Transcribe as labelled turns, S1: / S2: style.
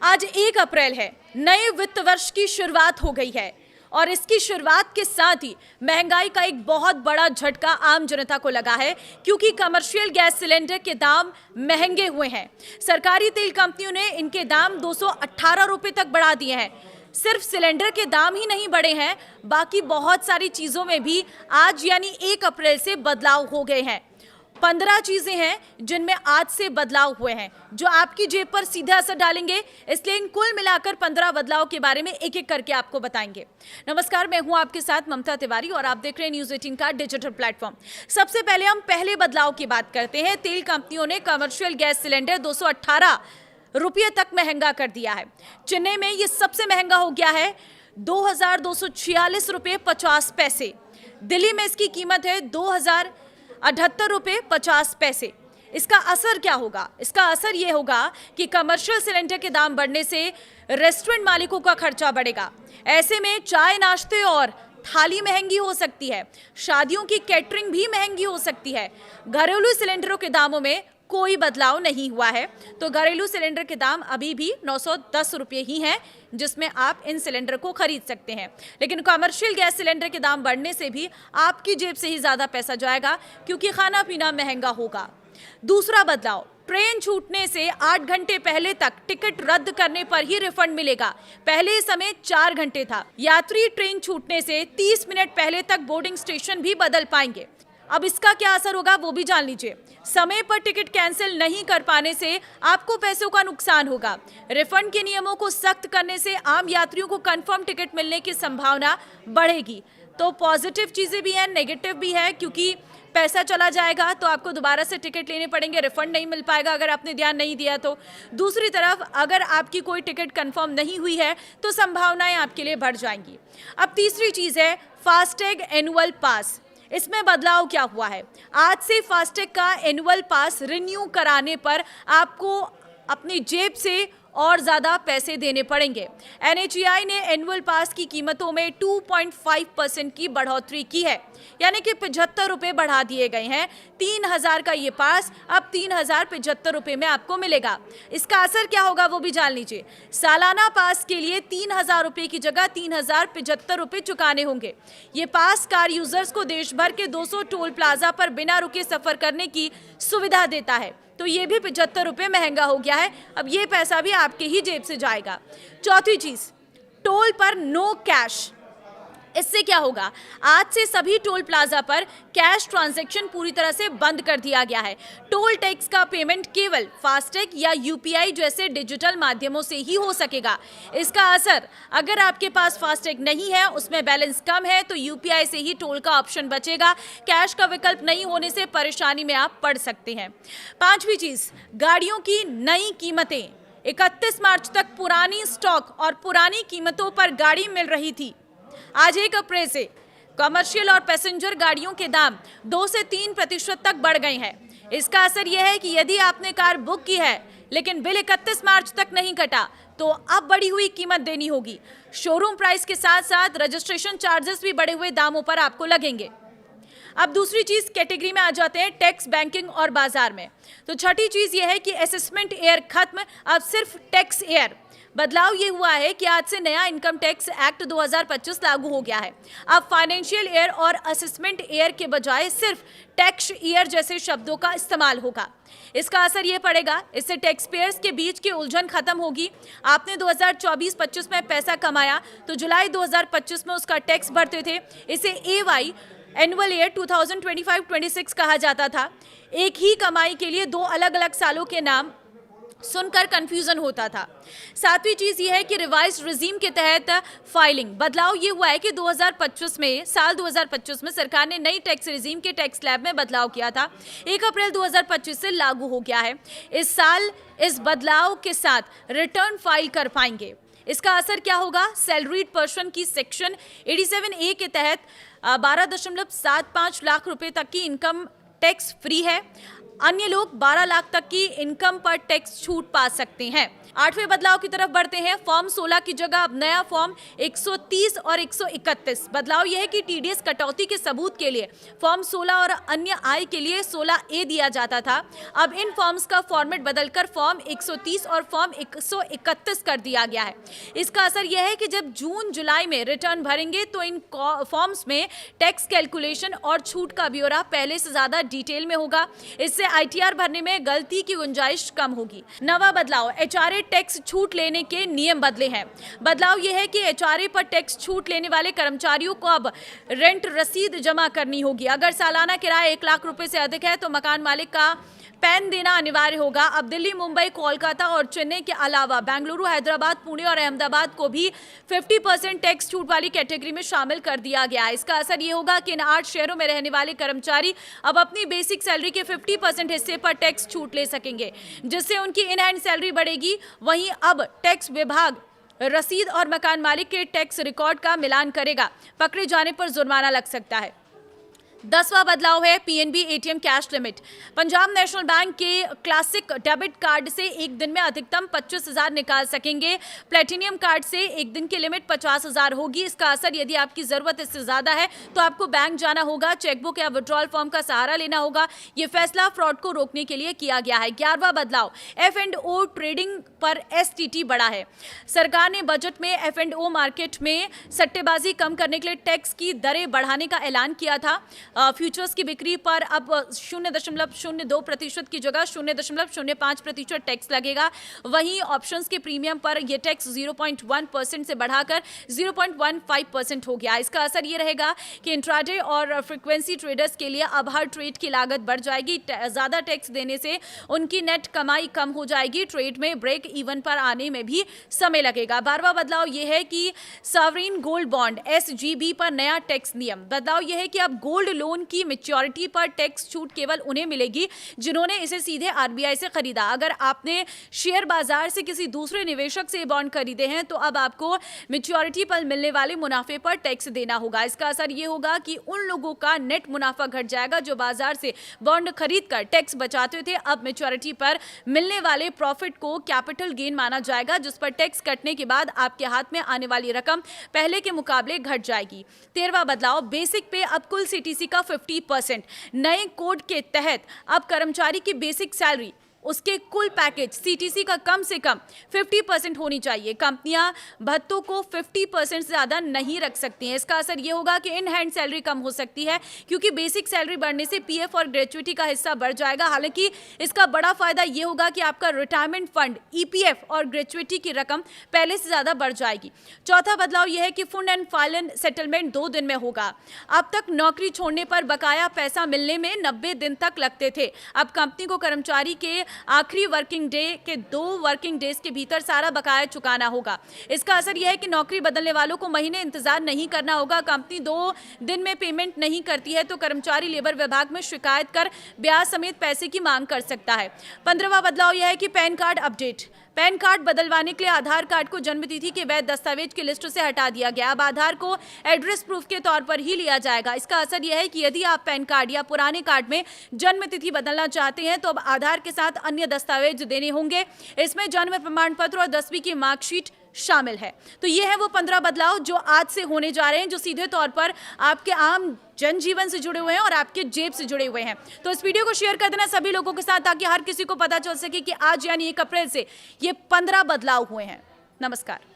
S1: आज 1 अप्रैल है, नए वित्त वर्ष की शुरुआत हो गई है और इसकी शुरुआत के साथ ही महंगाई का एक बहुत बड़ा झटका आम जनता को लगा है क्योंकि कमर्शियल गैस सिलेंडर के दाम महंगे हुए हैं। सरकारी तेल कंपनियों ने इनके दाम 218 रुपए तक बढ़ा दिए हैं। सिर्फ सिलेंडर के दाम ही नहीं बढ़े हैं, बाकी बहुत सारी चीजों में भी आज यानी 1 अप्रैल से बदलाव हो गए हैं। 15 चीजें हैं जिनमें आज से बदलाव हुए हैं जो आपकी जेब पर सीधा असर डालेंगे, इसलिए इन कुल मिलाकर 15 बदलाव के बारे में एक एक करके आपको बताएंगे। नमस्कार, मैं हूं आपके साथ ममता तिवारी और आप देख रहे हैं न्यूज़ 18 का डिजिटल प्लेटफॉर्म। सबसे पहले हम पहले बदलाव की बात करते हैं। तेल कंपनियों ने कमर्शियल गैस सिलेंडर 218 रुपये तक महंगा कर दिया है। चेन्नई में ये सबसे महंगा हो गया है 2246 रुपये 50 पैसे। दिल्ली में इसकी कीमत है 2078 रुपये 50 पैसे। इसका असर क्या होगा? इसका असर यह होगा कि कमर्शियल सिलेंडर के दाम बढ़ने से रेस्टोरेंट मालिकों का खर्चा बढ़ेगा। ऐसे में चाय नाश्ते और थाली महंगी हो सकती है, शादियों की कैटरिंग भी महंगी हो सकती है। घरेलू सिलेंडरों के दामों में कोई बदलाव नहीं हुआ है, तो घरेलू सिलेंडर के दाम अभी भी 910 रुपये ही हैं जिसमें आप इन सिलेंडर को खरीद सकते हैं। लेकिन कमर्शियल गैस सिलेंडर के दाम बढ़ने से भी आपकी जेब से ही ज़्यादा पैसा जाएगा क्योंकि खाना पीना महंगा होगा। दूसरा बदलाव, ट्रेन छूटने से 8 घंटे पहले तक टिकट रद्द करने पर ही रिफंड मिलेगा। पहले समय 4 घंटे था। यात्री ट्रेन छूटने से 30 मिनट पहले तक बोर्डिंग स्टेशन भी बदल पाएंगे। अब इसका क्या असर होगा वो भी जान लीजिए। समय पर टिकट कैंसिल नहीं कर पाने से आपको पैसों का नुकसान होगा। रिफंड के नियमों को सख्त करने से आम यात्रियों को कंफर्म टिकट मिलने की संभावना बढ़ेगी। तो पॉजिटिव चीजें भी हैं, नेगेटिव भी है, क्योंकि पैसा चला जाएगा तो आपको दोबारा से टिकट लेने पड़ेंगे, रिफंड नहीं मिल पाएगा अगर आपने ध्यान नहीं दिया तो। दूसरी तरफ अगर आपकी कोई टिकट कंफर्म नहीं हुई है तो संभावनाएं आपके लिए बढ़ जाएंगी। अब तीसरी चीज है फास्टैग एनुअल पास। इसमें बदलाव क्या हुआ है? आज से फास्टैग का एनुअल पास रिन्यू कराने पर आपको अपनी जेब से और ज़्यादा पैसे देने पड़ेंगे। NHAI ने एनुअल पास की कीमतों में 2.5% की बढ़ोतरी की है, यानी कि 75 रुपये बढ़ा दिए गए हैं। 3000 का ये पास अब 3075 रुपये में आपको मिलेगा। इसका असर क्या होगा वो भी जान लीजिए। सालाना पास के लिए 3000 रुपये की जगह 3075 रुपये चुकाने होंगे। ये पास कार यूजर्स को देश भर के 200 टोल प्लाजा पर बिना रुके सफर करने की सुविधा देता है, तो ये भी 75 रुपये महंगा हो गया है। अब ये पैसा भी आपके ही जेब से जाएगा। चौथी चीज, टोल पर नो कैश। इससे क्या होगा? आज से सभी टोल प्लाजा पर कैश ट्रांजैक्शन पूरी तरह से बंद कर दिया गया है। टोल टैक्स का पेमेंट केवल फास्टैग या UPI जैसे डिजिटल माध्यमों से ही हो सकेगा। इसका असर, अगर आपके पास फास्टैग नहीं है, उसमें बैलेंस कम है, तो UPI से ही टोल का ऑप्शन बचेगा। कैश का विकल्प नहीं होने से परेशानी में आप पड़ सकते हैं। पांचवी चीज, गाड़ियों की नई कीमतें। 31 मार्च तक पुरानी स्टॉक और पुरानी कीमतों पर गाड़ी मिल रही थी। आज 1 अप्रैल से कमर्शियल और पैसेंजर गाड़ियों के दाम 2 से 3% तक बढ़ गए हैं। इसका असर यह है कि यदि आपने कार बुक की है लेकिन बिल 31 मार्च तक नहीं कटा तो अब बढ़ी हुई कीमत देनी होगी। शोरूम प्राइस के साथ साथ रजिस्ट्रेशन चार्जेस भी बढ़े हुए दामों पर आपको लगेंगे। अब दूसरी चीज कैटेगरी में आ जाते हैं, टैक्स, बैंकिंग और बाजार में। तो छठी चीज यह है कि असेसमेंट ईयर खत्म, अब सिर्फ टैक्स ईयर। बदलाव ये हुआ है कि आज से नया इनकम टैक्स एक्ट 2025 लागू हो गया है। अब फाइनेंशियल ईयर और असेसमेंट ईयर के बजाय सिर्फ टैक्स ईयर जैसे शब्दों का इस्तेमाल होगा। इसका असर ये पड़ेगा, इससे टैक्स पेयर्स के बीच की उलझन खत्म होगी। आपने 2024-25 में पैसा कमाया तो जुलाई 2025 में उसका टैक्स भरते थे। इसे AY एनुअल ईयर 2025-26 कहा जाता था। एक ही कमाई के लिए 2 अलग अलग सालों के नाम सुनकर कंफ्यूजन होता था। सातवीं चीज ये है कि रिवाइज्ड रिजीम के तहत फाइलिंग। बदलाव ये हुआ है कि 2025 में सरकार ने नई टैक्स रिजीम के टैक्स स्लैब में बदलाव किया था। 1 अप्रैल 2025 से लागू हो गया है। इस साल इस बदलाव के साथ रिटर्न फाइल कर पाएंगे। इसका असर क्या होगा? सैलरीड पर्सन की सेक्शन 87A के तहत 12.75 लाख रुपए तक की इनकम टैक्स फ्री है। अन्य लोग 12 लाख तक की इनकम पर टैक्स छूट पा सकते हैं। 8वें बदलाव की तरफ बढ़ते हैं। फॉर्म 16 की जगह अब नया फॉर्म 130 और 131। बदलाव यह है कि टीडीएस कटौती के सबूत के लिए फॉर्म 16 और अन्य आय के लिए 16A दिया जाता था। अब इन फॉर्म्स का फॉर्मेट बदलकर फॉर्म 130 और फॉर्म 131 कर दिया गया है। इसका असर यह है कि जब जून जुलाई में रिटर्न भरेंगे तो इन फॉर्म्स में टैक्स कैलकुलेशन और छूट का ब्यौरा पहले से ज्यादा डिटेल में होगा। इससे आईटीआर भरने में गलती की गुंजाइश कम होगी। नवा बदलाव, एचआरए टैक्स छूट लेने के नियम बदले हैं। बदलाव यह है कि एचआरए पर टैक्स छूट लेने वाले कर्मचारियों को अब रेंट रसीद जमा करनी होगी। अगर सालाना किराया 1 लाख रुपए से अधिक है तो मकान मालिक का पैन देना अनिवार्य होगा। अब दिल्ली, मुंबई, कोलकाता और चेन्नई के अलावा बेंगलुरु, हैदराबाद, पुणे और अहमदाबाद को भी 50% टैक्स छूट वाली कैटेगरी में शामिल कर दिया गया है। इसका असर ये होगा कि इन 8 शहरों में रहने वाले कर्मचारी अब अपनी बेसिक सैलरी के 50% हिस्से पर टैक्स छूट ले सकेंगे, जिससे उनकी इन हैंड सैलरी बढ़ेगी। वहीं अब टैक्स विभाग रसीद और मकान मालिक के टैक्स रिकॉर्ड का मिलान करेगा। पकड़े जाने पर जुर्माना लग सकता है। 10वां बदलाव है PNB ATM cash limit. Punjab national bank के क्लासिक डेबिट कार्ड से एक दिन में अधिकतम 25,000 निकाल सकेंगे। प्लेटिनियम कार्ड से एक दिन की लिमिट 50,000 होगी। इसका असर यदि आपकी जरूरत इससे ज्यादा है तो आपको बैंक जाना होगा, चेकबुक या विड्रॉल फॉर्म का सहारा लेना होगा। ये फैसला फ्रॉड को रोकने के लिए किया गया है। 11वां बदलाव, F&O ट्रेडिंग पर STT बढ़ा है। सरकार ने बजट में F&O मार्केट में सट्टेबाजी कम करने के लिए टैक्स की दरें बढ़ाने का ऐलान किया था। फ्यूचर्स की बिक्री पर अब 0.02% की जगह 0.05% टैक्स लगेगा। वहीं ऑप्शंस के प्रीमियम पर यह टैक्स 0.1% से बढ़ाकर 0.15% हो गया। इसका असर यह रहेगा कि इंट्राडे और फ्रीक्वेंसी ट्रेडर्स के लिए अब हर ट्रेड की लागत बढ़ जाएगी। ज्यादा टैक्स देने से उनकी नेट कमाई कम हो जाएगी। ट्रेड में ब्रेक इवन पर आने में भी समय लगेगा। 12वां बदलाव यह है कि सॉवरेन गोल्ड बॉन्ड SGB पर नया टैक्स नियम। बदलाव यह है कि अब गोल्ड लोन की मैच्योरिटी पर टैक्स छूट केवल उन्हें मिलेगी जिन्होंने इसे सीधे आरबीआई से खरीदा। अगर आपने शेयर बाजार से किसी दूसरे निवेशक से बॉन्ड खरीदे हैं तो अब आपको मैच्योरिटी पर मिलने वाले मुनाफे पर टैक्स देना होगा। इसका असर यह होगा कि उन लोगों का नेट मुनाफा घट जाएगा जो बाजार से बॉन्ड खरीदकर टैक्स बचाते थे। अब मैच्योरिटी पर मिलने वाले प्रॉफिट को कैपिटल गेन माना जाएगा, जिस पर टैक्स कटने के बाद आपके हाथ में आने वाली रकम पहले के मुकाबले घट जाएगी। 13वां बदलाव, बेसिक पे अब कुल सीटीसी का 50%। नए कोड के तहत अब कर्मचारी की बेसिक सैलरी उसके कुल पैकेज सीटीसी का कम से कम 50% होनी चाहिए। कंपनियां भत्तों को 50% से ज्यादा नहीं रख सकती हैं। इसका असर यह होगा कि इन हैंड सैलरी कम हो सकती है, क्योंकि बेसिक सैलरी बढ़ने से पीएफ और ग्रेच्युटी का हिस्सा बढ़ जाएगा। हालांकि इसका बड़ा फायदा यह होगा कि आपका रिटायरमेंट फंड, ईपीएफ और ग्रेच्युटी की रकम पहले से ज्यादा बढ़ जाएगी। चौथा बदलाव यह है कि फंड एंड फाइनल सेटलमेंट 2 दिन में होगा। अब तक नौकरी छोड़ने पर बकाया पैसा मिलने में 90 दिन तक लगते थे। अब कंपनी को कर्मचारी के आखिरी वर्किंग डे के 2 वर्किंग डेज के भीतर सारा बकाया चुकाना होगा। इसका असर यह है कि नौकरी बदलने वालों को महीने इंतजार नहीं करना होगा। कंपनी 2 दिन में पेमेंट नहीं करती है तो कर्मचारी लेबर विभाग में शिकायत कर ब्याज समेत पैसे की मांग कर सकता है। 15वां बदलाव यह है कि pan card update. Pan card बदलवाने के लिए आधार कार्ड को जन्मतिथि के वैध दस्तावेज की लिस्ट से हटा दिया गया। अब आधार को एड्रेस प्रूफ के तौर पर ही लिया जाएगा। इसका असर यह है कि यदि आप पैन कार्ड या पुराने कार्ड में जन्मतिथि बदलना चाहते हैं तो अब आधार के साथ अन्य दस्तावेज देने होंगे। इसमें जन्म प्रमाण पत्र और 10वीं की मार्कशीट शामिल है। तो ये है वो 15 बदलाव जो आज से होने जा रहे हैं, जो सीधे तौर पर आपके आम जनजीवन से जुड़े हुए हैं और आपके जेब से जुड़े हुए हैं। तो इस वीडियो को शेयर कर देना सभी लोगों के साथ, ताकि हर किसी को पता चल सके कि आज यानी 1 अप्रैल से ये 15 बदलाव हुए हैं। नमस्कार।